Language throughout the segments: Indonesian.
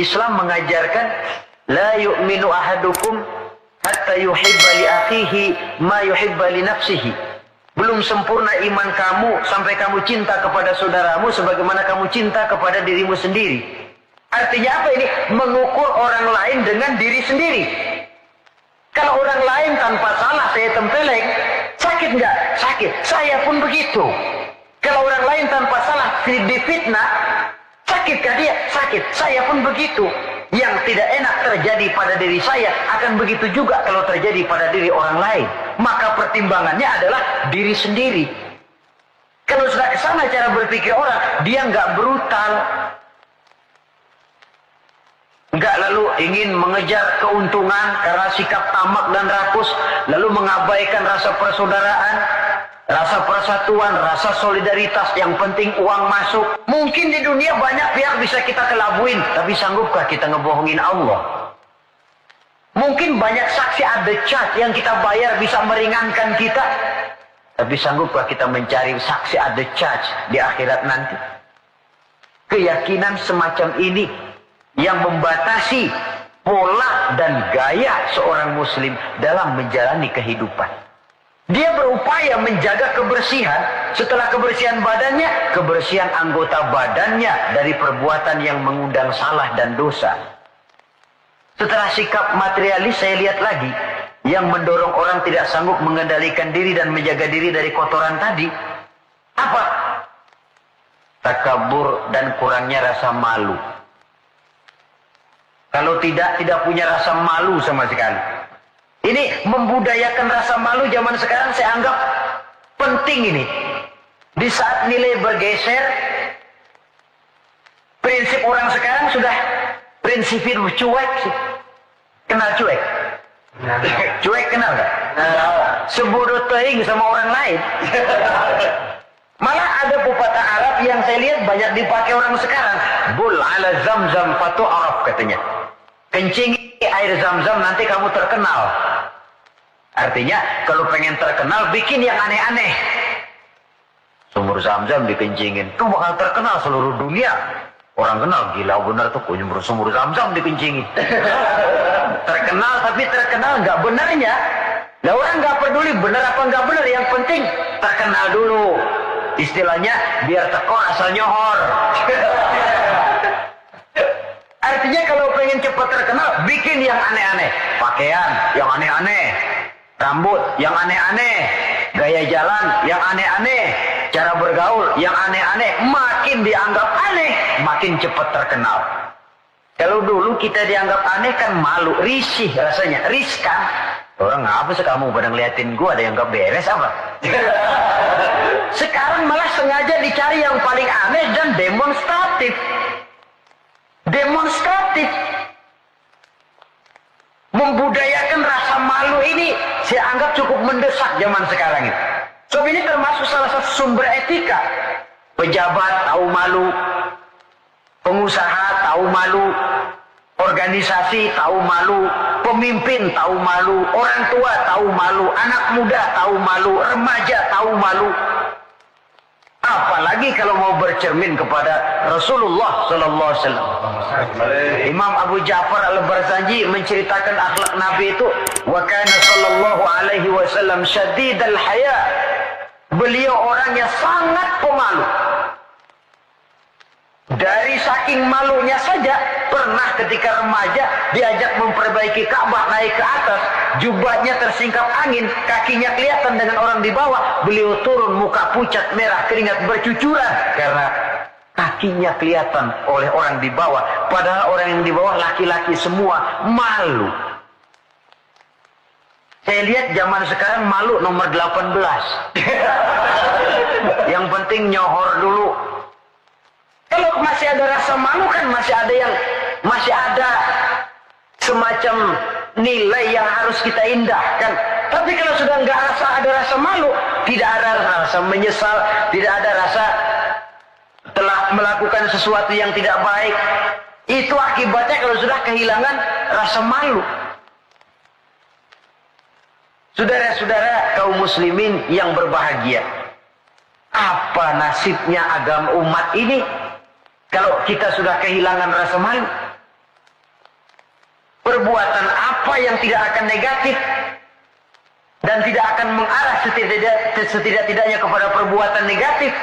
Islam mengajarkan la yu'minu ahadukum hatta yuhibba li akhihi ma yuhibba li nafsihi. Belum sempurna iman kamu sampai kamu cinta kepada saudaramu sebagaimana kamu cinta kepada dirimu sendiri. Artinya apa ini? Mengukur orang lain dengan diri sendiri. Kalau orang lain tanpa salah saya tempeleng, sakit nggak? Sakit. Saya pun begitu. Kalau orang lain tanpa salah difitnah, sakitkah dia? Sakit. Saya pun begitu. Yang tidak enak terjadi pada diri saya akan begitu juga kalau terjadi pada diri orang lain. Maka pertimbangannya adalah diri sendiri. Kalau sudah kesana cara berpikir orang, dia nggak brutal, nggak lalu ingin mengejar keuntungan karena sikap tamak dan rakus, lalu mengabaikan rasa persaudaraan, rasa persatuan, rasa solidaritas. Yang penting uang masuk. Mungkin di dunia banyak pihak bisa kita kelabuin, tapi sanggupkah kita ngebohongin Allah? Mungkin banyak saksi ada cat yang kita bayar bisa meringankan kita, tapi sanggupkah kita mencari saksi ada cat di akhirat nanti? Keyakinan semacam ini yang membatasi pola dan gaya seorang muslim dalam menjalani kehidupan. Dia berupaya menjaga kebersihan, setelah kebersihan badannya, kebersihan anggota badannya dari perbuatan yang mengundang salah dan dosa. Setelah sikap materialis saya lihat lagi, yang mendorong orang tidak sanggup mengendalikan diri dan menjaga diri dari kotoran tadi. Apa? Takabur dan kurangnya rasa malu. Kalau tidak punya rasa malu sama sekali. Ini membudayakan rasa malu zaman sekarang saya anggap penting ini. Di saat nilai bergeser, prinsip orang sekarang sudah prinsip itu cuek sih. Kenal cuek? Cuek kenal gak? Sebodoh teing sama orang lain. Malah ada pepatah Arab yang saya lihat banyak dipakai orang sekarang. Bul ala zamzam fatu arab katanya. Kencingi air zam-zam nanti kamu terkenal. Artinya kalau pengen terkenal bikin yang aneh-aneh. Sumur zam-zam dikencingin, tuh bakal terkenal seluruh dunia. Orang kenal, gila bener tuh sumur zam-zam dikencingin. Terkenal tapi terkenal nggak benernya. Nah, orang nggak peduli bener apa nggak bener, yang penting terkenal dulu. Istilahnya biar tekor asal nyohor. Artinya kalau pengen cepat terkenal, bikin yang aneh-aneh. Pakaian yang aneh-aneh, rambut yang aneh-aneh, gaya jalan yang aneh-aneh, cara bergaul yang aneh-aneh. Makin dianggap aneh, makin cepat terkenal. Kalau dulu kita dianggap aneh kan malu, risih rasanya, riskan. Orang ngapa sih kamu pada ngeliatin gua, ada yang gak beres apa? Sekarang malah sengaja dicari yang paling aneh dan demonstratif. Demonstratif. Membudayakan rasa malu ini saya anggap cukup mendesak zaman sekarang ini. Sebab ini termasuk salah satu sumber etika. Pejabat tahu malu, pengusaha tahu malu, organisasi tahu malu, pemimpin tahu malu, orang tua tahu malu, anak muda tahu malu, remaja tahu malu. Apalagi kalau mau bercermin kepada Rasulullah Sallallahu Alaihi Wasallam. Imam Abu Ja'far Al-Barzanji menceritakan akhlak Nabi itu, wa kana Sallallahu Alaihi Wasallam syadidal haya. Beliau orangnya sangat pemalu. Dari saking malunya saja, pernah ketika remaja diajak memperbaiki Ka'bah naik ke atas, jubahnya tersingkap angin, kakinya kelihatan dengan orang di bawah, beliau turun muka pucat merah, keringat bercucuran karena kakinya kelihatan oleh orang di bawah, padahal orang yang di bawah laki-laki semua, malu. Saya lihat zaman sekarang malu nomor 18. Yang penting nyohor dulu. Kalau masih ada rasa malu kan masih ada semacam nilai yang harus kita indahkan. Tapi kalau sudah nggak ada rasa malu, tidak ada rasa menyesal, tidak ada rasa telah melakukan sesuatu yang tidak baik. Itu akibatnya kalau sudah kehilangan rasa malu. Saudara-saudara kaum muslimin yang berbahagia, apa nasibnya agama umat ini kalau kita sudah kehilangan rasa malu? Perbuatan apa yang tidak akan negatif dan tidak akan mengarah setidak-tidaknya kepada perbuatan negatif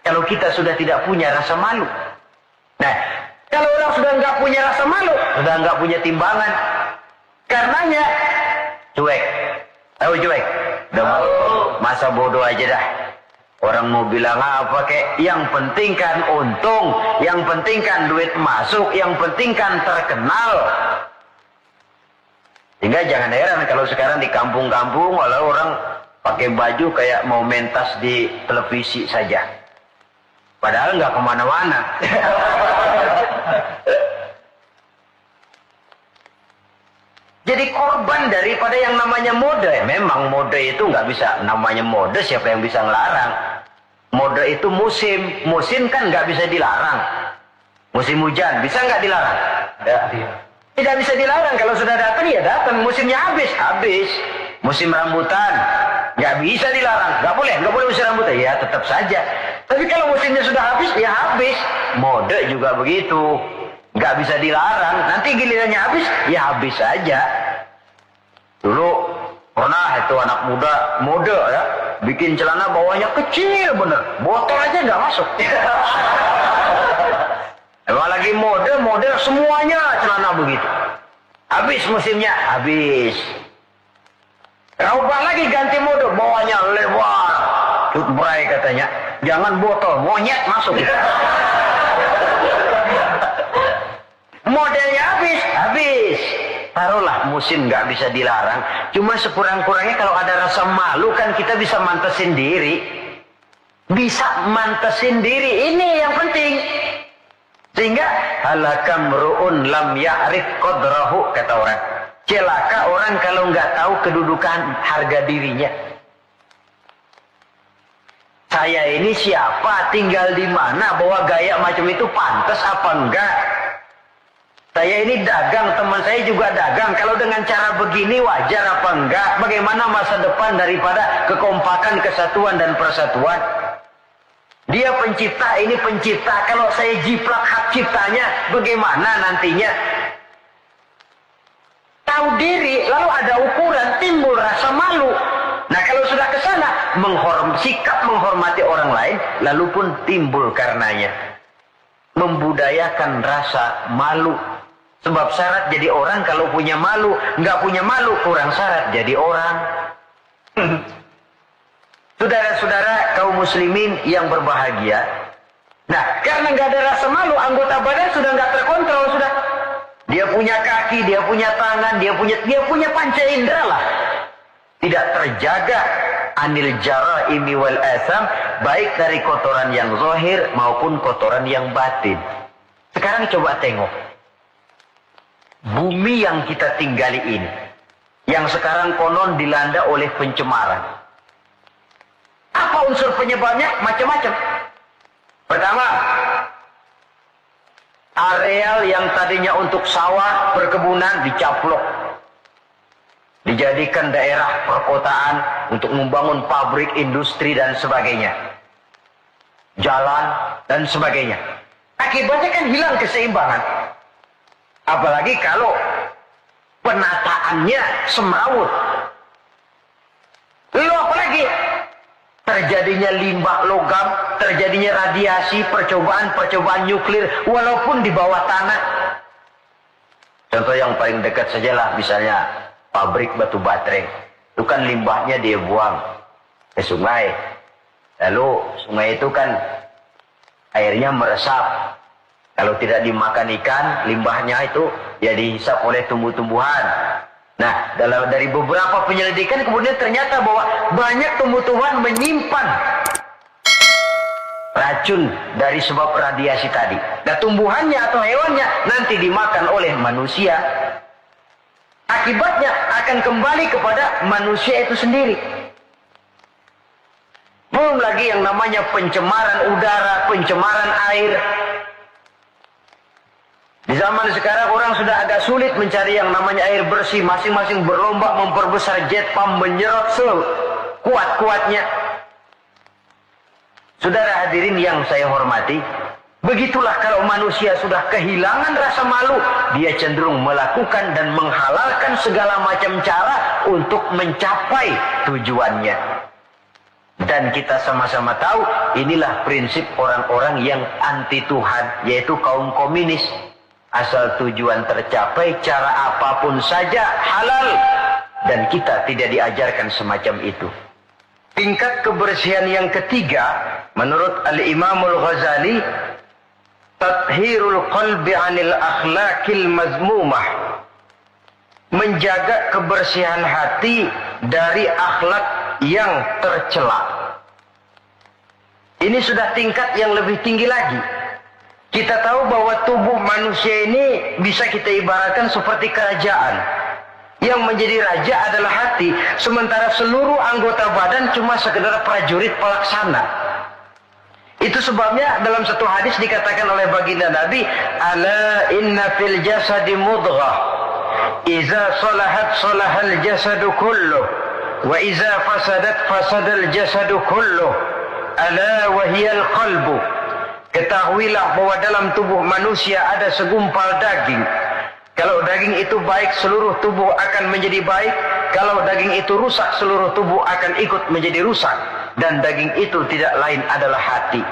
kalau kita sudah tidak punya rasa malu. Nah, kalau orang sudah nggak punya rasa malu, sudah nggak punya timbangan, karenanya cuek. Tahu cuek? Udah masa bodoh aja dah. Orang mau bilang apa kek, yang penting kan untung, yang penting kan duit masuk, yang penting kan terkenal. Sehingga jangan heran kalau sekarang di kampung-kampung walau orang pakai baju kayak mau mentas di televisi saja. Padahal nggak kemana-mana. Jadi korban daripada yang namanya mode. Memang mode itu nggak bisa, namanya mode siapa yang bisa ngelarang. Mode itu musim. Musim kan nggak bisa dilarang. Musim hujan, bisa nggak dilarang? Ya. Tidak bisa dilarang, kalau sudah datang ya datang, musimnya habis. Musim rambutan, nggak bisa dilarang, nggak boleh musim rambutan, ya tetap saja. Tapi kalau musimnya sudah habis, ya habis. Mode juga begitu, nggak bisa dilarang, nanti gilirannya habis, ya habis saja. Dulu pernah itu anak muda, mode ya, bikin celana bawahnya kecil bener, botol aja nggak masuk. Emang lagi mode semuanya celana begitu. Habis musimnya, habis. Ubah lagi ganti mode, bawahnya lebar. Cutbray katanya, jangan botol, monyet masuk. Modelnya habis. Taruhlah musim nggak bisa dilarang. Cuma sekurang-kurangnya kalau ada rasa malu kan kita bisa mantesin diri. Bisa mantesin diri, ini yang penting. Sehingga halakam ru'un lam ya'rif qadrahu, kata orang. Celaka orang kalau nggak tahu kedudukan harga dirinya. Saya ini siapa, tinggal di mana, bawa gaya macam itu pantas apa enggak? Saya ini dagang, teman saya juga dagang. Kalau dengan cara begini wajar apa enggak? Bagaimana masa depan daripada kekompakan, kesatuan dan persatuan? Dia pencipta, ini pencipta. Kalau saya jiplak hak ciptanya, bagaimana nantinya? Tahu diri, lalu ada ukuran, timbul rasa malu. Nah kalau sudah ke sana, sikap menghormati orang lain, lalu pun timbul karenanya. Membudayakan rasa malu. Sebab syarat jadi orang kalau punya malu, nggak punya malu, kurang syarat jadi orang. Saudara-saudara kaum muslimin yang berbahagia. Nah, karena nggak ada rasa malu, anggota badan sudah nggak terkontrol sudah. Dia punya kaki, dia punya tangan, dia punya panca indera lah. Tidak terjaga anil jaraimi wal asam, baik dari kotoran yang zahir maupun kotoran yang batin. Sekarang coba tengok. Bumi yang kita tinggali ini, yang sekarang konon dilanda oleh pencemaran. Apa unsur penyebabnya? Macam-macam. Pertama, areal yang tadinya untuk sawah, perkebunan dicaplok. Dijadikan daerah perkotaan untuk membangun pabrik, industri dan sebagainya. Jalan dan sebagainya. Akibatnya kan hilang keseimbangan. Apalagi kalau penataannya semrawut. Lalu apalagi? Terjadinya limbah logam, terjadinya radiasi, percobaan nuklir, walaupun di bawah tanah. Contoh yang paling dekat sajalah, misalnya pabrik batu baterai. Itu kan limbahnya dia buang ke sungai. Lalu sungai itu kan airnya meresap. Kalau tidak dimakan ikan, limbahnya itu ya dihisap oleh tumbuh-tumbuhan. Nah, dari beberapa penyelidikan kemudian ternyata bahwa banyak tumbuh-tumbuhan menyimpan racun dari sebab radiasi tadi. Nah, tumbuhannya atau hewannya nanti dimakan oleh manusia. Akibatnya akan kembali kepada manusia itu sendiri. Belum lagi yang namanya pencemaran udara, pencemaran air. Di zaman sekarang orang sudah agak sulit mencari yang namanya air bersih. Masing-masing berlomba memperbesar jet pump, menyerot kuat-kuatnya. Saudara hadirin yang saya hormati, Begitulah kalau manusia sudah kehilangan rasa malu, dia cenderung melakukan dan menghalalkan segala macam cara untuk mencapai tujuannya. Dan kita sama-sama tahu, inilah prinsip orang-orang yang anti Tuhan, yaitu kaum komunis. Asal tujuan tercapai, cara apapun saja halal. Dan kita tidak diajarkan semacam itu. Tingkat kebersihan yang ketiga, menurut Al-Imamul Ghazali, tathhirul qalbi 'anil akhlaqil mazmumah. Menjaga kebersihan hati dari akhlak yang tercela. Ini sudah tingkat yang lebih tinggi lagi. Kita tahu bahwa tubuh manusia ini bisa kita ibaratkan seperti kerajaan. Yang menjadi raja adalah hati, sementara seluruh anggota badan cuma sekedar prajurit pelaksana. Itu sebabnya dalam satu hadis dikatakan oleh baginda Nabi, ala inna fil jasadi mudghah, iza salahat salahal jasadu kulluh, wa iza fasadat fasadal jasadu kulluh, ala wahiyal qalbu. Ketahuilah bahwa dalam tubuh manusia ada segumpal daging. Kalau daging itu baik, seluruh tubuh akan menjadi baik. Kalau daging itu rusak, seluruh tubuh akan ikut menjadi rusak. Dan daging itu tidak lain adalah hati.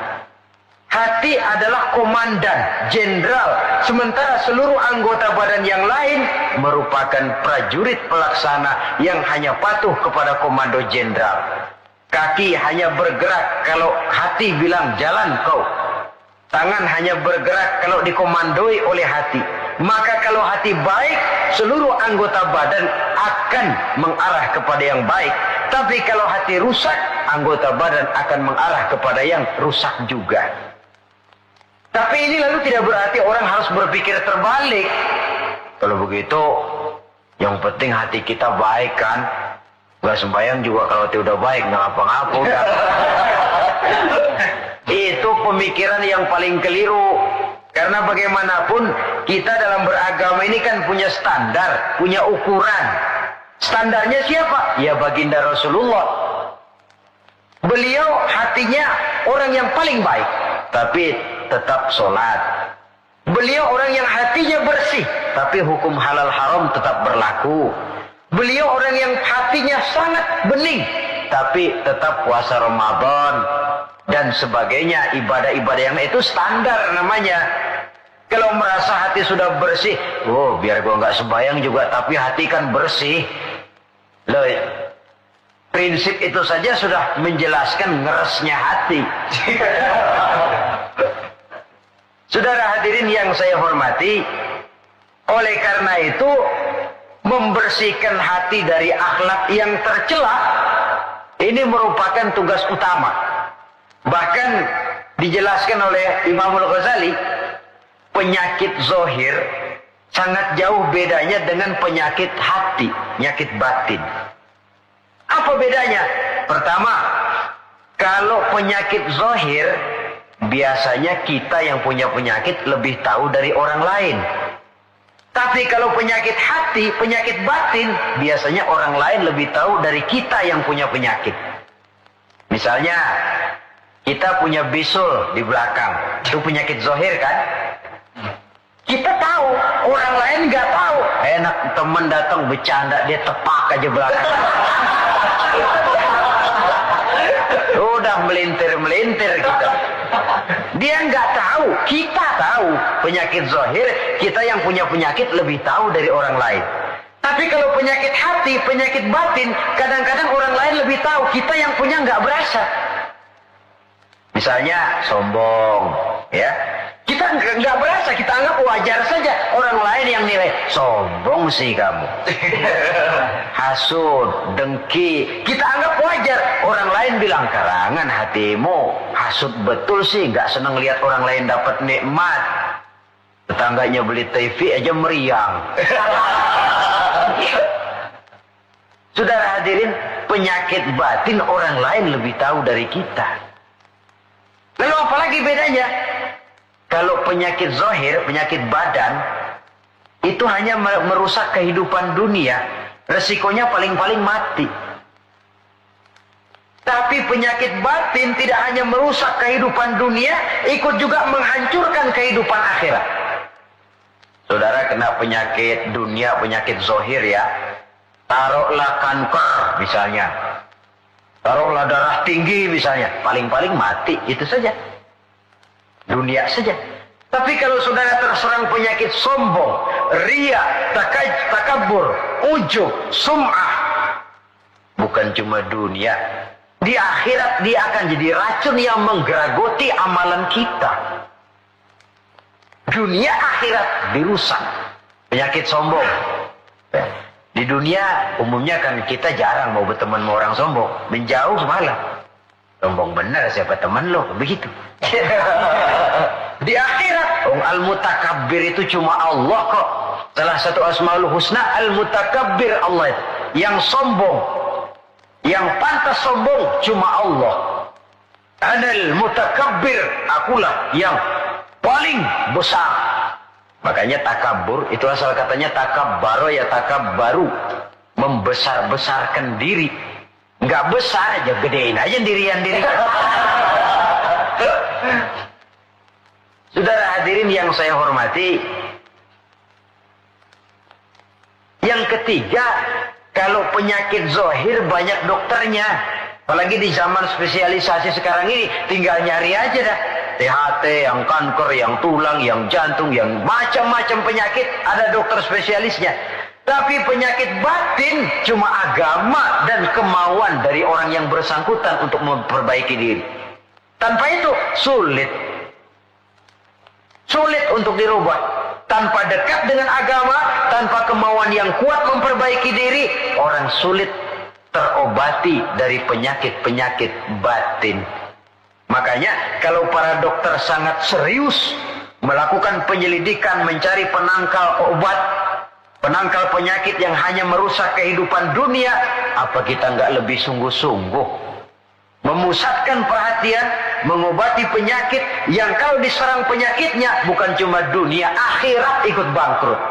Hati adalah komandan, jenderal. Sementara seluruh anggota badan yang lain merupakan prajurit pelaksana yang hanya patuh kepada komando jenderal. Kaki hanya bergerak kalau hati bilang jalan kau. Tangan hanya bergerak kalau dikomandoi oleh hati. Maka kalau hati baik, seluruh anggota badan akan mengarah kepada yang baik. Tapi kalau hati rusak, anggota badan akan mengarah kepada yang rusak juga. Tapi ini lalu tidak berarti orang harus berpikir terbalik. Kalau begitu, yang penting hati kita baik kan. Gak sembahyang juga kalau hati udah baik, nggak ngapa-ngapa udah. Itu pemikiran yang paling keliru. Karena bagaimanapun kita dalam beragama ini kan punya standar, punya ukuran. Standarnya siapa? Ya baginda Rasulullah. Beliau hatinya orang yang paling baik, tapi tetap sholat. Beliau orang yang hatinya bersih, tapi hukum halal haram tetap berlaku. Beliau orang yang hatinya sangat bening, tapi tetap puasa Ramadan dan sebagainya, ibadah-ibadah yang itu standar namanya. Kalau merasa hati sudah bersih, oh biar gua nggak sembahyang juga, tapi hati kan bersih. Loh, prinsip itu saja sudah menjelaskan ngeresnya hati. Saudara hadirin yang saya hormati, oleh karena itu membersihkan hati dari akhlak yang tercela ini merupakan tugas utama. Bahkan dijelaskan oleh Imamul Ghazali, penyakit zohir sangat jauh bedanya dengan penyakit hati, penyakit batin. Apa bedanya? Pertama, kalau penyakit zohir, biasanya kita yang punya penyakit lebih tahu dari orang lain. Tapi kalau penyakit hati, penyakit batin, biasanya orang lain lebih tahu dari kita yang punya penyakit. Misalnya, kita punya bisul di belakang. Itu penyakit zohir kan? Kita tahu, orang lain nggak tahu. Enak temen datang bercanda, dia tepak aja belakang. Udah melintir-melintir kita. Dia nggak tahu, kita tahu. Penyakit zahir, kita yang punya penyakit lebih tahu dari orang lain. Tapi kalau penyakit hati, penyakit batin, kadang-kadang orang lain lebih tahu. Kita yang punya nggak berasa. Misalnya sombong, ya. Kita nggak berasa, kita anggap wajar saja. Orang lain yang nilai, sombong sih kamu. Hasud, dengki, kita anggap wajar. Orang lain bilang, karangan hatimu. Hasud betul sih, nggak seneng lihat orang lain dapat nikmat. Tetangganya beli TV aja meriang. Saudara hadirin, penyakit batin orang lain lebih tahu dari kita. Lalu apalagi bedanya? Kalau penyakit zahir, penyakit badan, itu hanya merusak kehidupan dunia. Resikonya paling-paling mati. Tapi penyakit batin tidak hanya merusak kehidupan dunia, ikut juga menghancurkan kehidupan akhirat. Saudara kena penyakit dunia, penyakit zohir ya. Taruhlah kanker misalnya. Taruhlah darah tinggi misalnya. Paling-paling mati, itu saja. Dunia saja. Tapi kalau saudara terserang penyakit sombong, ria, takabur, ujub, sum'ah. Bukan cuma dunia. Di akhirat dia akan jadi racun yang menggeragoti amalan kita. Dunia akhirat dirusak. Penyakit sombong. Di dunia umumnya kan kita jarang mau berteman sama orang sombong. Menjauh semalam. Sombong benar siapa teman lo? Begitu. Di akhirat, al-mutakabbir itu cuma Allah kok. Salah satu asmaul husna al-mutakabbir Allah itu. Yang sombong. Yang pantas sombong cuma Allah. Anal mutakabbir, akulah yang paling besar. Makanya takabur itu asal katanya takabbaro ya takabbaru, membesar-besarkan diri. Enggak besar aja, gedein aja dirian diri. Saudara hadirin yang saya hormati, yang ketiga, kalau penyakit zohir banyak dokternya. Apalagi di zaman spesialisasi sekarang ini, tinggal nyari aja dah. THT, yang kanker, yang tulang, yang jantung, yang macam-macam penyakit, ada dokter spesialisnya. Tapi penyakit batin cuma agama dan kemauan dari orang yang bersangkutan untuk memperbaiki diri. Tanpa itu sulit. Sulit untuk dirubah. Tanpa dekat dengan agama, tanpa kemauan yang kuat memperbaiki diri, orang sulit terobati dari penyakit-penyakit batin. Makanya kalau para dokter sangat serius melakukan penyelidikan, mencari penangkal obat, penangkal penyakit yang hanya merusak kehidupan dunia, apa kita nggak lebih sungguh-sungguh memusatkan perhatian, mengobati penyakit yang kalau diserang penyakitnya bukan cuma dunia, akhirat ikut bangkrut.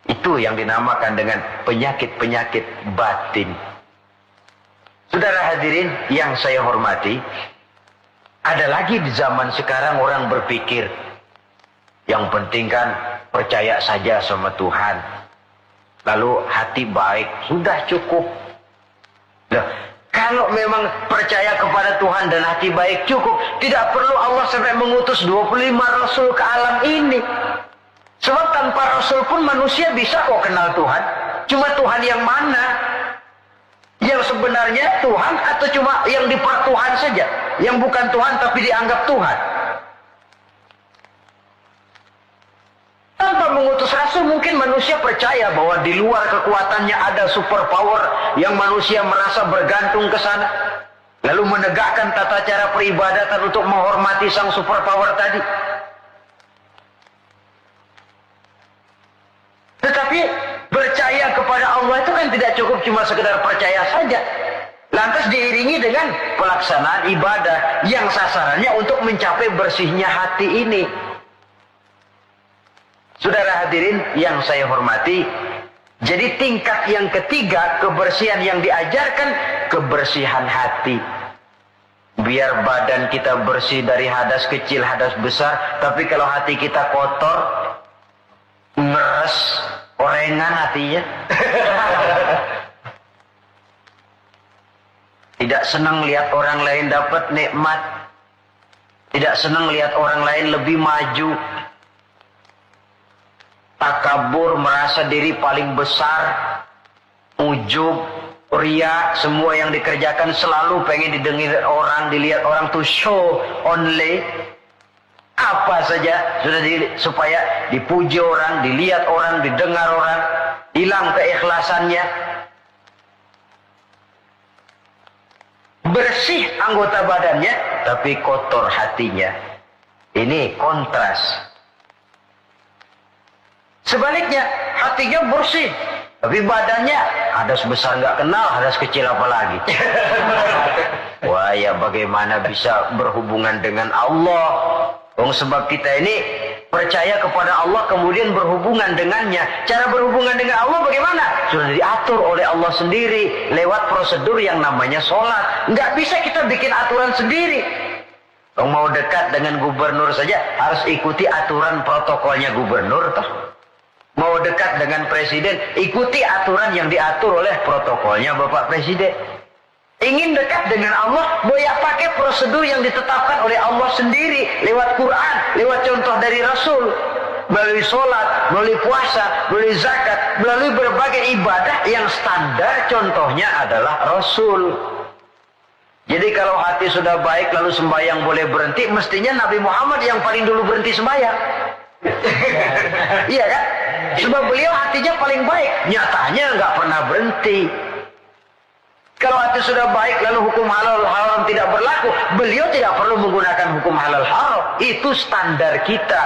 Itu yang dinamakan dengan penyakit-penyakit batin. Saudara hadirin yang saya hormati, ada lagi di zaman sekarang orang berpikir, yang penting kan percaya saja sama Tuhan. Lalu hati baik, sudah cukup. Loh, kalau memang percaya kepada Tuhan dan hati baik cukup, tidak perlu Allah sampai mengutus 25 Rasul ke alam ini. Sebab tanpa Rasul pun manusia bisa kok kenal Tuhan. Cuma Tuhan yang mana? Yang sebenarnya Tuhan atau cuma yang dipertuhan saja? Yang bukan Tuhan tapi dianggap Tuhan? Tanpa mengutus Rasul mungkin manusia percaya bahwa di luar kekuatannya ada super power yang manusia merasa bergantung ke sana. Lalu menegakkan tata cara peribadatan untuk menghormati sang super power tadi. Tetapi percaya kepada Allah itu kan tidak cukup cuma sekedar percaya saja. Lantas diiringi dengan pelaksanaan ibadah yang sasarannya untuk mencapai bersihnya hati ini. Saudara hadirin yang saya hormati, jadi tingkat yang ketiga kebersihan yang diajarkan, kebersihan hati. Biar badan kita bersih dari hadas kecil, hadas besar, tapi kalau hati kita kotor, ngeres, orengan hatinya. Tidak senang lihat orang lain dapat nikmat, tidak senang lihat orang lain lebih maju. Takabur, merasa diri paling besar, ujub, ria, semua yang dikerjakan selalu pengen didengar orang, dilihat orang, to show only. Apa saja sudah supaya dipuji orang, dilihat orang, didengar orang, hilang keikhlasannya. Bersih anggota badannya, tapi kotor hatinya. Ini kontras. Sebaliknya, hatinya bersih, tapi badannya hadas besar nggak kenal, hadas kecil apalagi. Wah ya, bagaimana bisa berhubungan dengan Allah? Sebab kita ini percaya kepada Allah kemudian berhubungan dengannya. Cara berhubungan dengan Allah bagaimana? Sudah diatur oleh Allah sendiri lewat prosedur yang namanya sholat. Nggak bisa kita bikin aturan sendiri. Kalau mau dekat dengan gubernur saja harus ikuti aturan protokolnya gubernur toh. Mau dekat dengan presiden ikuti aturan yang diatur oleh protokolnya Bapak Presiden. Ingin dekat dengan Allah, boleh pakai prosedur yang ditetapkan oleh Allah sendiri. Lewat Quran, lewat contoh dari Rasul. Melalui sholat, melalui puasa, melalui zakat, melalui berbagai ibadah yang standar contohnya adalah Rasul. Jadi kalau hati sudah baik lalu sembahyang boleh berhenti, mestinya Nabi Muhammad yang paling dulu berhenti sembahyang. Iya kan? Sebab beliau hatinya paling baik, nyatanya nggak pernah berhenti. Kalau hati sudah baik lalu hukum halal haram tidak berlaku, beliau tidak perlu menggunakan hukum halal haram. Itu standar kita.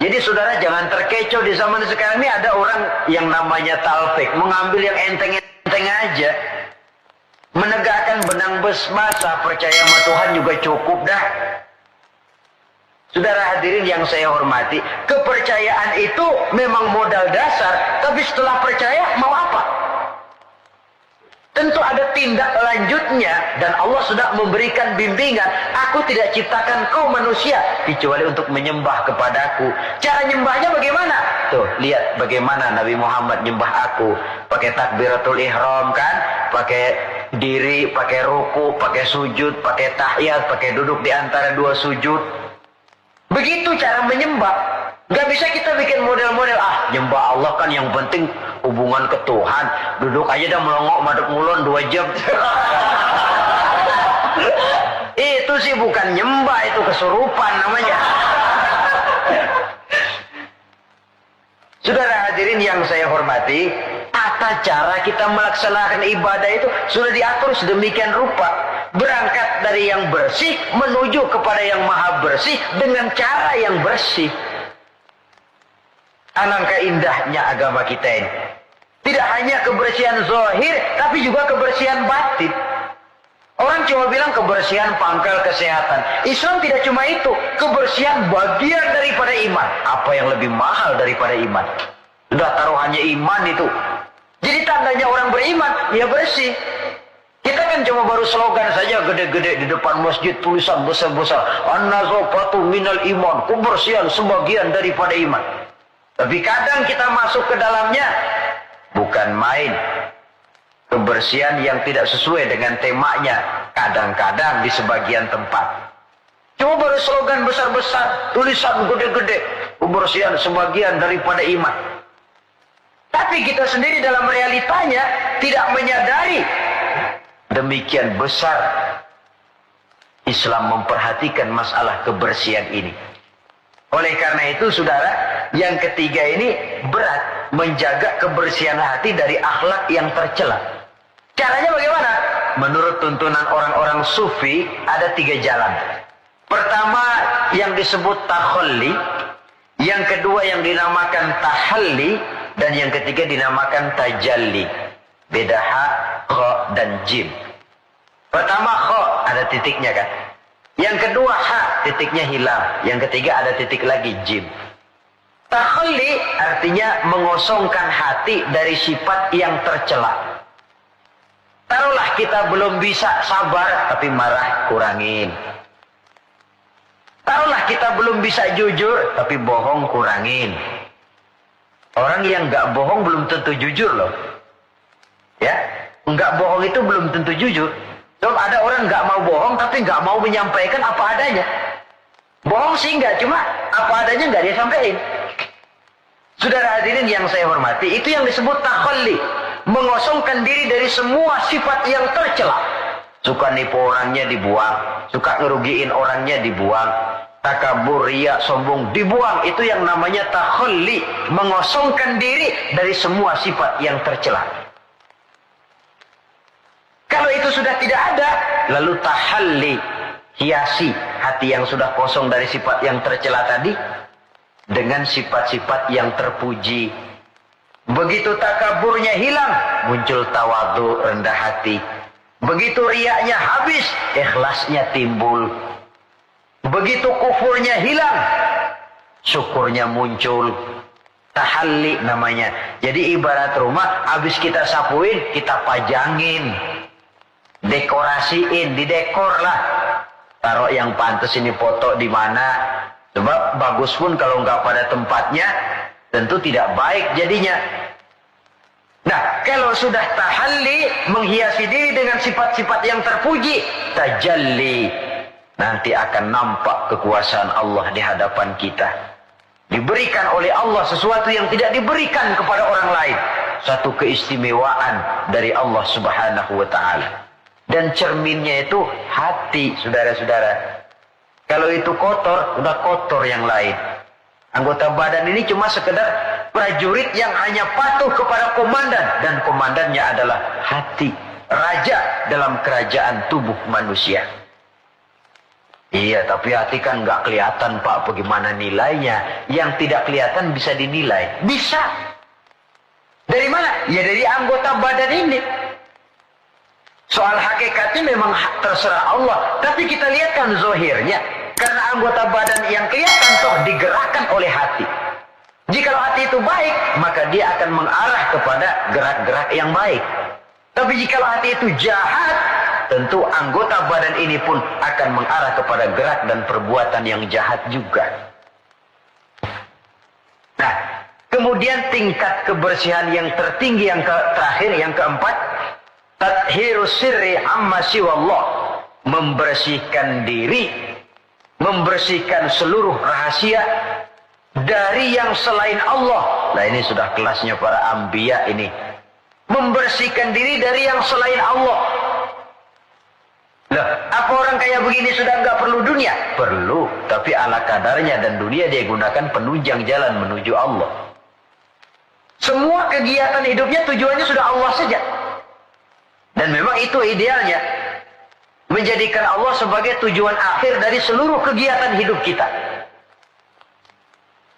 Jadi saudara jangan terkecoh di zaman sekarang ini ada orang yang namanya talfik, mengambil yang enteng-enteng aja. Menegakkan benang basah, percaya sama Tuhan juga cukup dah. Saudara hadirin yang saya hormati, kepercayaan itu memang modal dasar, tapi setelah percaya mau apa? Tentu ada tindak lanjutnya dan Allah sudah memberikan bimbingan. Aku tidak ciptakan kau manusia kecuali untuk menyembah kepadaku. Cara nyembahnya bagaimana? Tuh, lihat bagaimana Nabi Muhammad nyembah aku. Pakai takbiratul ihram kan? Pakai diri, pakai ruku, pakai sujud, pakai tahiyat, pakai duduk di antara dua sujud. Begitu cara menyembah. Gak bisa kita bikin model-model, nyembah Allah kan yang penting hubungan ke Tuhan. Duduk aja dah melongok madep mulon 2 jam. Itu sih bukan nyembah, itu kesurupan namanya. Saudara hadirin yang saya hormati, tata cara kita melaksanakan ibadah itu sudah diatur sedemikian rupa. Berangkat dari yang bersih menuju kepada yang maha bersih dengan cara yang bersih. Alangkah indahnya agama kita ini. Tidak hanya kebersihan zahir, tapi juga kebersihan batin. Orang cuma bilang kebersihan pangkal kesehatan. Islam tidak cuma itu. Kebersihan bagian daripada iman. Apa yang lebih mahal daripada iman? Sudah taruhannya iman itu. Jadi tandanya orang beriman, dia bersih. Kita kan cuma baru slogan saja gede-gede di depan masjid, tulisan besar-besar. An-nazafatu minal iman. Kebersihan sebagian daripada iman. Tapi kadang kita masuk ke dalamnya, bukan main. Kebersihan yang tidak sesuai dengan temanya, kadang-kadang di sebagian tempat. Cuma baru slogan besar-besar, tulisan gede-gede, kebersihan sebagian daripada iman. Tapi kita sendiri dalam realitanya tidak menyadari demikian besar Islam memperhatikan masalah kebersihan ini. Oleh karena itu saudara, yang ketiga ini berat menjaga kebersihan hati dari akhlak yang tercela. Caranya bagaimana? Menurut tuntunan orang-orang sufi ada 3 jalan. Pertama yang disebut takhalli, yang kedua yang dinamakan tahalli, dan yang ketiga dinamakan tajalli. Beda ha, kha, dan jim. Pertama kha, ada titiknya kan? Yang kedua ha, titiknya hilang. Yang ketiga ada titik lagi, jim. Takhalli artinya mengosongkan hati dari sifat yang tercela. Taruhlah kita belum bisa sabar, tapi marah kurangin. Taruhlah kita belum bisa jujur, tapi bohong kurangin. Orang yang nggak bohong belum tentu jujur loh. Ya, nggak bohong itu belum tentu jujur. Sebab ada orang nggak mau bohong, tapi nggak mau menyampaikan apa adanya. Bohong sih nggak, cuma apa adanya nggak dia sampaikan. Saudara hadirin yang saya hormati, itu yang disebut takhalli. Mengosongkan diri dari semua sifat yang tercela. Suka nipu orangnya dibuang, suka ngerugiin orangnya dibuang, takabur, riya, sombong dibuang. Itu yang namanya takhalli, mengosongkan diri dari semua sifat yang tercela. Kalau itu sudah tidak ada, lalu tahalli, hiasi hati yang sudah kosong dari sifat yang tercela tadi dengan sifat-sifat yang terpuji. Begitu takaburnya hilang, muncul tawadhu, rendah hati. Begitu riyanya habis, ikhlasnya timbul. Begitu kufurnya hilang, syukurnya muncul. Tahalli namanya. Jadi ibarat rumah, habis kita sapuin, kita pajangin, dekorasiin, didekor lah. Taruh yang pantas ini, foto di mana. Sebab bagus pun kalau nggak pada tempatnya, tentu tidak baik jadinya. Nah, kalau sudah tahalli, menghiasi diri dengan sifat-sifat yang terpuji, tajalli, nanti akan nampak kekuasaan Allah di hadapan kita. Diberikan oleh Allah sesuatu yang tidak diberikan kepada orang lain. Satu keistimewaan dari Allah Subhanahu wa ta'ala. Dan cerminnya itu hati, saudara-saudara. Kalau itu kotor, udah kotor yang lain. Anggota badan ini cuma sekedar prajurit yang hanya patuh kepada komandan. Dan komandannya adalah hati. Raja dalam kerajaan tubuh manusia. Iya, tapi hati kan nggak kelihatan, Pak. Bagaimana nilainya? Yang tidak kelihatan bisa dinilai. Bisa. Dari mana? Ya dari anggota badan ini. Soal hakikatnya memang terserah Allah. Tapi kita lihat kan zohirnya. Karena anggota badan yang kelihatan toh digerakkan oleh hati. Jikalau hati itu baik, maka dia akan mengarah kepada gerak-gerak yang baik. Tapi jikalau hati itu jahat, tentu anggota badan ini pun akan mengarah kepada gerak dan perbuatan yang jahat juga. Nah, kemudian tingkat kebersihan yang tertinggi yang terakhir, yang keempat, tathhirus sirri amma siwallah, membersihkan diri, membersihkan seluruh rahasia dari yang selain Allah. Nah, ini sudah kelasnya para anbiya ini. Membersihkan diri dari yang selain Allah. Loh, apa orang kayak begini sudah nggak perlu dunia? Perlu, tapi ala kadarnya, dan dunia dia gunakan penunjang jalan menuju Allah. Semua kegiatan hidupnya tujuannya sudah Allah saja. Dan memang itu idealnya. Menjadikan Allah sebagai tujuan akhir dari seluruh kegiatan hidup kita.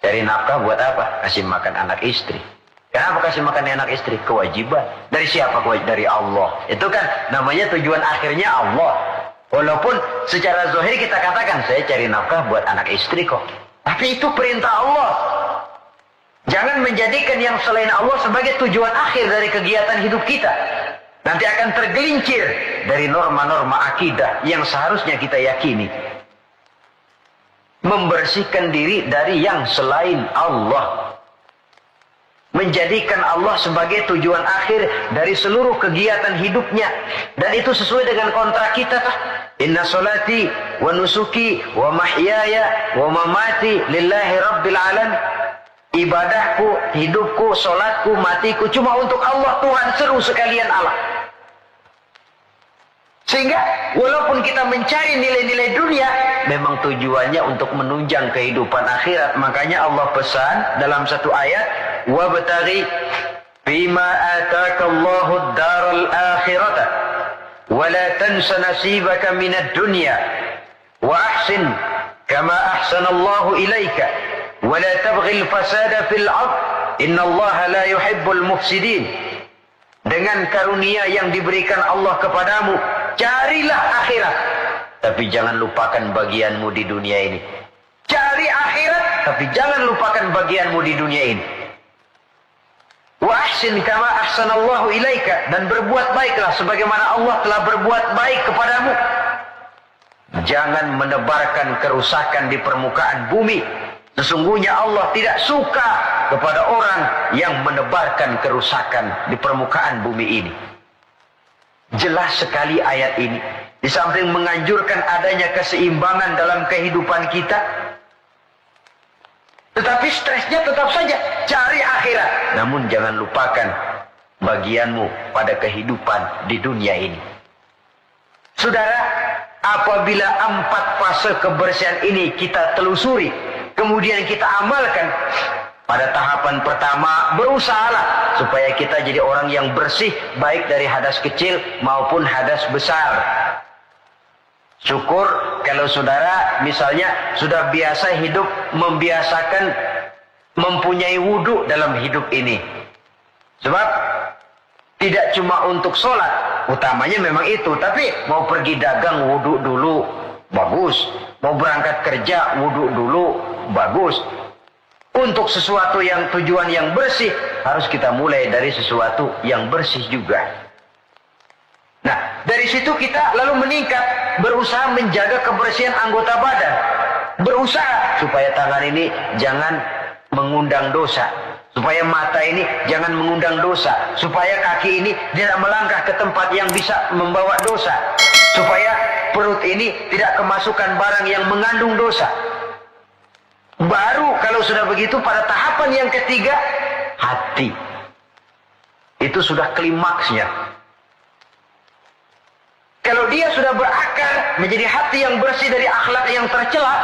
Cari nafkah buat apa? Kasih makan anak istri. Kenapa kasih makan anak istri? Kewajiban. Dari siapa? Kewajiban dari Allah. Itu kan namanya tujuan akhirnya Allah. Walaupun secara zahir kita katakan, saya cari nafkah buat anak istri kok. Tapi itu perintah Allah. Jangan menjadikan yang selain Allah sebagai tujuan akhir dari kegiatan hidup kita. Nanti akan tergelincir dari norma-norma akidah yang seharusnya kita yakini. Membersihkan diri dari yang selain Allah. Menjadikan Allah sebagai tujuan akhir dari seluruh kegiatan hidupnya. Dan itu sesuai dengan kontrak kita kah? Inna solati wa nusuki wa mahyaya wa mamati lillahi rabbil alam. Ibadahku, hidupku, solatku, matiku cuma untuk Allah, Tuhan seru sekalian Allah. Sehingga walaupun kita mencari nilai-nilai dunia, memang tujuannya untuk menunjang kehidupan akhirat. Makanya Allah pesan dalam satu ayat, wabtaghi fima ataka Allahu ad-daral akhirata wa la tansa nasibaka minad dunya wa ahsin kama ahsana Allahu ilaika wa la tabghil fasada fil ard innallaha la yuhibbul mufsidin. Dengan karunia yang diberikan Allah kepadamu, carilah akhirat, tapi jangan lupakan bagianmu di dunia ini. Cari akhirat, tapi jangan lupakan bagianmu di dunia ini. Wa ahsin kama ahsanallahu ilaika, dan berbuat baiklah sebagaimana Allah telah berbuat baik kepadamu. Jangan menebarkan kerusakan di permukaan bumi. Sesungguhnya Allah tidak suka kepada orang yang menebarkan kerusakan di permukaan bumi ini. Jelas sekali ayat ini. Di samping menganjurkan adanya keseimbangan dalam kehidupan kita, tetapi stresnya tetap saja cari akhirat. Namun jangan lupakan bagianmu pada kehidupan di dunia ini. Saudara, apabila 4 fase kebersihan ini kita telusuri, kemudian kita amalkan, pada tahapan pertama berusahalah supaya kita jadi orang yang bersih, baik dari hadas kecil maupun hadas besar. Syukur kalau saudara misalnya sudah biasa hidup, membiasakan mempunyai wudhu dalam hidup ini. Sebab tidak cuma untuk sholat, utamanya memang itu, tapi mau pergi dagang wudhu dulu, bagus. Mau berangkat kerja wudhu dulu, bagus. Untuk sesuatu yang tujuan yang bersih, harus kita mulai dari sesuatu yang bersih juga. Nah, dari situ kita lalu meningkat, berusaha menjaga kebersihan anggota badan. Berusaha supaya tangan ini jangan mengundang dosa. Supaya mata ini jangan mengundang dosa. Supaya kaki ini tidak melangkah ke tempat yang bisa membawa dosa. Supaya perut ini tidak kemasukan barang yang mengandung dosa. Baru kalau sudah begitu pada tahapan yang ketiga, hati. Itu sudah klimaksnya. Kalau dia sudah berakar menjadi hati yang bersih dari akhlak yang tercela,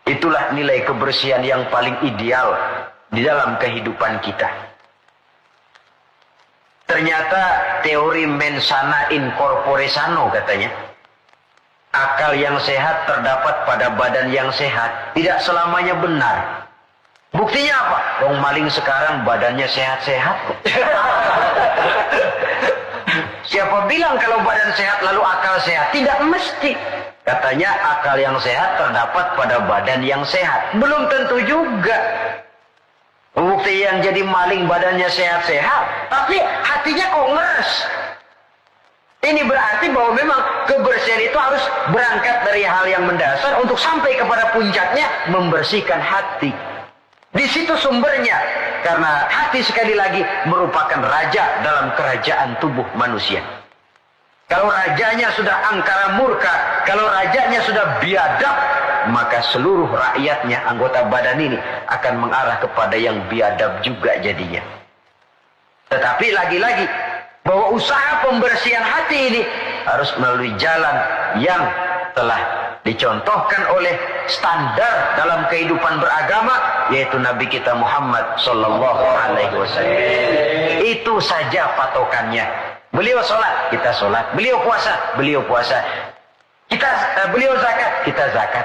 itulah nilai kebersihan yang paling ideal di dalam kehidupan kita. Ternyata teori mens sana in corpore sano katanya. Akal yang sehat terdapat pada badan yang sehat. Tidak selamanya benar. Buktinya apa? Wong maling sekarang badannya sehat-sehat. Siapa bilang kalau badan sehat lalu akal sehat? Tidak mesti. Katanya akal yang sehat terdapat pada badan yang sehat. Belum tentu juga. Bukti yang jadi maling badannya sehat-sehat, tapi hatinya kok ngeres. Ini berarti bahwa memang kebersihan itu harus berangkat dari hal yang mendasar untuk sampai kepada puncaknya membersihkan hati. Di situ sumbernya. Karena hati sekali lagi merupakan raja dalam kerajaan tubuh manusia. Kalau rajanya sudah angkara murka, kalau rajanya sudah biadab, maka seluruh rakyatnya, anggota badan ini akan mengarah kepada yang biadab juga jadinya. Tetapi lagi-lagi, bahwa usaha pembersihan hati ini harus melalui jalan yang telah dicontohkan oleh standar dalam kehidupan beragama, yaitu Nabi kita Muhammad Sallallahu Alaihi Wasallam. Itu saja patokannya. Beliau sholat, kita sholat. Beliau puasa, beliau puasa. Beliau zakat, kita zakat.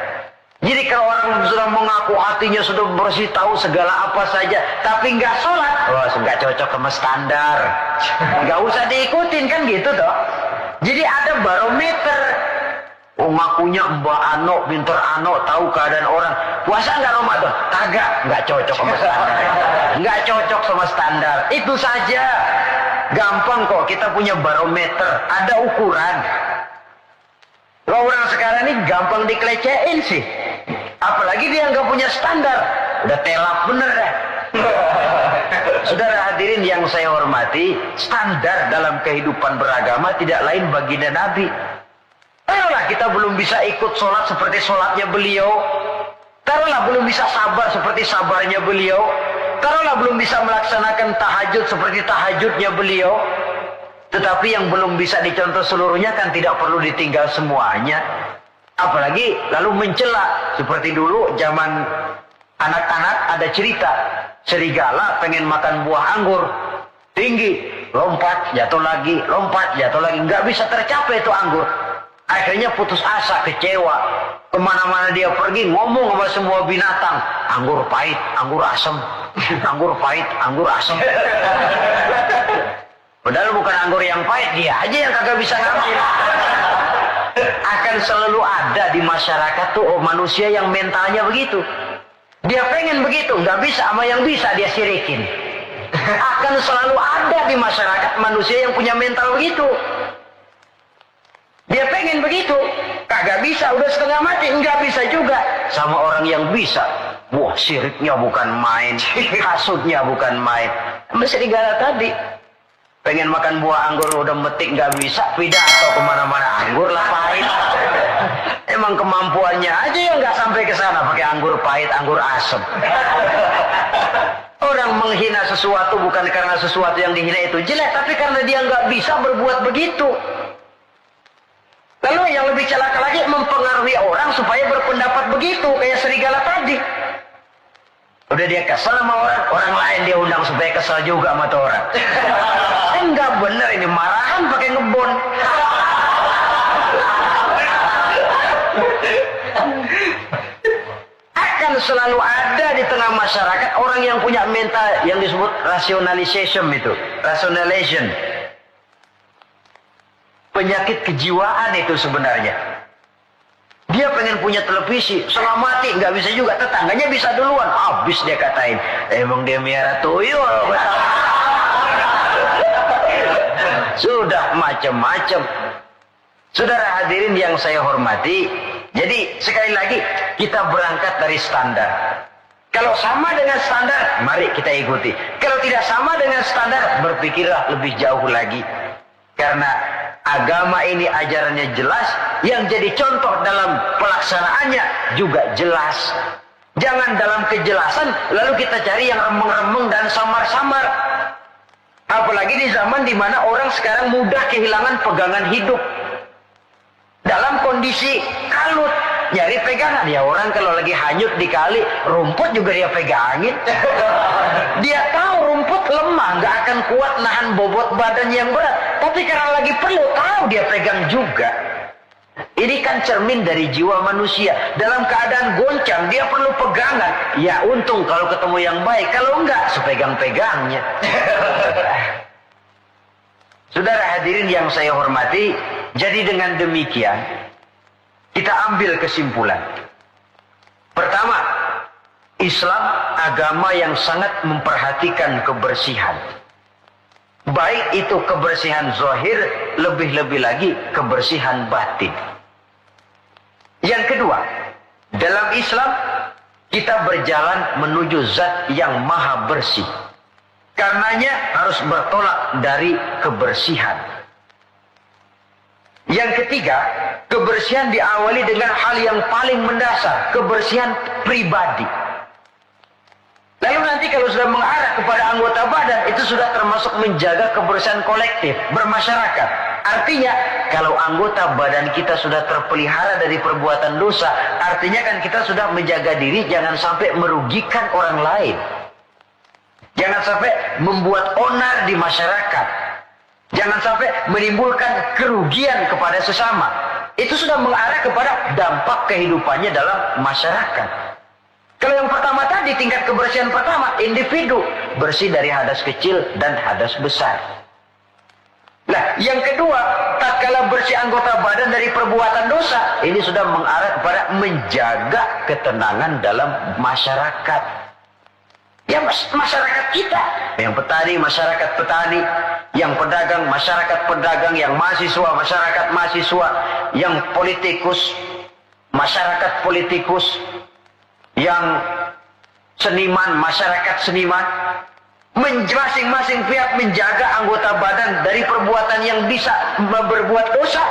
Jadi kalau orang sudah mengaku hatinya sudah bersih, tahu segala apa saja, tapi nggak sholat, nggak cocok sama standar. Nggak usah diikutin kan gitu toh. Jadi ada barometer. Ngakunya Mbak Ano, pinter Ano, tahu keadaan orang. Puasa nggak Ramadan? Kagak, nggak cocok sama standar. Nggak cocok sama standar. Itu saja. Gampang kok, kita punya barometer, ada ukuran. Kalau orang sekarang ini gampang dikelecehin sih. Apalagi dia nggak punya standar. Udah telap bener deh. Saudara hadirin yang saya hormati, standar dalam kehidupan beragama tidak lain baginda Nabi. Taruhlah kita belum bisa ikut sholat seperti sholatnya beliau. Taruhlah belum bisa sabar seperti sabarnya beliau. Taruhlah belum bisa melaksanakan tahajud seperti tahajudnya beliau. Tetapi yang belum bisa dicontoh seluruhnya kan tidak perlu ditinggal semuanya. Apalagi lalu mencela. Seperti dulu zaman anak-anak ada cerita. Serigala pengen makan buah anggur. Tinggi. Lompat, jatuh lagi. Lompat, jatuh lagi. Nggak bisa tercapai itu anggur. Akhirnya putus asa, kecewa. Kemana-mana dia pergi ngomong sama semua binatang. Anggur pahit, anggur asam. Anggur pahit, anggur asam. Padahal bukan anggur yang pahit, dia aja yang kagak bisa ngambil. Akan selalu ada di masyarakat tuh manusia yang mentalnya begitu. Dia pengen begitu, nggak bisa sama yang bisa dia sirikin. Akan selalu ada di masyarakat manusia yang punya mental begitu. Dia pengen begitu, kagak bisa, udah setengah mati, nggak bisa juga. Sama orang yang bisa, wah siriknya bukan main, hasutnya bukan main. Sama serigala tadi, pengen makan buah anggur udah metik nggak bisa, pidato kemana-mana anggur lah pahit. Emang kemampuannya aja yang nggak sampai ke sana pakai anggur pahit, anggur asem. Orang menghina sesuatu bukan karena sesuatu yang dihina itu jelek, tapi karena dia nggak bisa berbuat begitu. Lalu yang lebih celaka lagi mempengaruhi orang supaya berpendapat begitu kayak serigala tadi. Udah dia kesel sama orang, orang lain dia undang supaya kesel juga sama tuh orang. Enggak bener ini marahan pakai ngebon. Akan selalu ada di tengah masyarakat orang yang punya mental yang disebut rationalization itu, rationalization. Penyakit kejiwaan itu sebenarnya. Dia pengen punya televisi, setengah mati, nggak bisa juga. Tetangganya bisa duluan, habis dia katain. Emang dia miara tuyul. Sudah macam-macam. Saudara hadirin yang saya hormati, jadi sekali lagi kita berangkat dari standar. Kalau sama dengan standar, mari kita ikuti. Kalau tidak sama dengan standar, berpikirlah lebih jauh lagi. Karena agama ini ajarannya jelas, yang jadi contoh dalam pelaksanaannya juga jelas. Jangan dalam kejelasan lalu kita cari yang remeng-remeng dan samar-samar. Apalagi di zaman dimana orang sekarang mudah kehilangan pegangan hidup. Dalam kondisi kalut, nyari pegangan. Ya orang kalau lagi hanyut di kali, rumput juga dia pegangin. Dia tahu rumput lemah, nggak akan kuat nahan bobot badan yang berat. Tapi karena lagi perlu, tahu dia pegang juga. Ini kan cermin dari jiwa manusia. Dalam keadaan goncang, dia perlu pegangan. Ya untung kalau ketemu yang baik. Kalau enggak, sepegang-pegangnya. Saudara hadirin yang saya hormati, jadi dengan demikian, kita ambil kesimpulan. Pertama, Islam agama yang sangat memperhatikan kebersihan. Baik itu kebersihan zahir, lebih-lebih lagi kebersihan batin. Yang kedua, dalam Islam kita berjalan menuju zat yang maha bersih. Karenanya harus bertolak dari kebersihan. Yang ketiga, kebersihan diawali dengan hal yang paling mendasar, kebersihan pribadi. Lalu nanti kalau sudah mengarah kepada anggota badan, itu sudah termasuk menjaga kebersihan kolektif, bermasyarakat. Artinya, kalau anggota badan kita sudah terpelihara dari perbuatan dosa, artinya kan kita sudah menjaga diri, jangan sampai merugikan orang lain. Jangan sampai membuat onar di masyarakat. Jangan sampai menimbulkan kerugian kepada sesama. Itu sudah mengarah kepada dampak kehidupannya dalam masyarakat. Kalau yang pertama tadi, tingkat kebersihan pertama, individu bersih dari hadas kecil dan hadas besar. Nah, yang kedua, tatkala bersih anggota badan dari perbuatan dosa, ini sudah mengarah kepada menjaga ketenangan dalam masyarakat. Ya, masyarakat kita, yang petani, masyarakat petani, yang pedagang, masyarakat pedagang, yang mahasiswa, masyarakat mahasiswa, yang politikus, masyarakat politikus, yang seniman, masyarakat seniman, masing-masing pihak menjaga anggota badan dari perbuatan yang bisa berbuat dosa.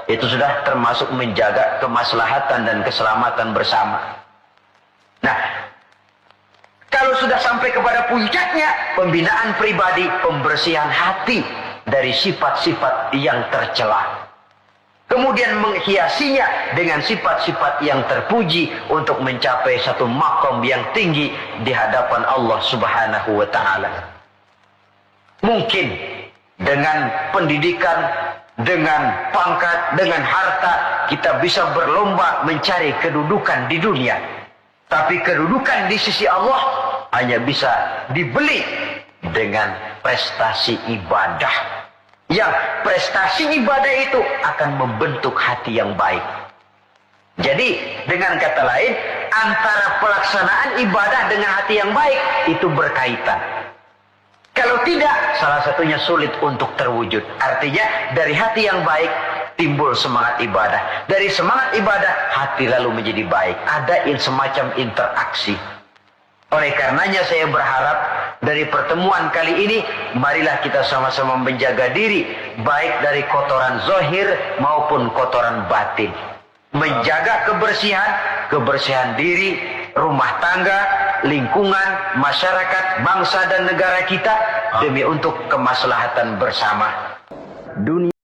Itu sudah termasuk menjaga kemaslahatan dan keselamatan bersama. Nah, kalau sudah sampai kepada puncaknya, pembinaan pribadi, pembersihan hati dari sifat-sifat yang tercela. Kemudian menghiasinya dengan sifat-sifat yang terpuji untuk mencapai satu makom yang tinggi di hadapan Allah Subhanahu wa Ta'ala. Mungkin dengan pendidikan, dengan pangkat, dengan harta, kita bisa berlomba mencari kedudukan di dunia. Tapi kedudukan di sisi Allah hanya bisa dibeli dengan prestasi ibadah. Yang prestasi ibadah itu akan membentuk hati yang baik. Jadi dengan kata lain, antara pelaksanaan ibadah dengan hati yang baik itu berkaitan. Kalau tidak, salah satunya sulit untuk terwujud. Artinya dari hati yang baik timbul semangat ibadah. Dari semangat ibadah, hati lalu menjadi baik. Ada semacam interaksi. Oleh karenanya saya berharap dari pertemuan kali ini, marilah kita sama-sama menjaga diri, baik dari kotoran zahir maupun kotoran batin. Menjaga kebersihan, kebersihan diri, rumah tangga, lingkungan, masyarakat, bangsa dan negara kita, demi untuk kemaslahatan bersama. Dunia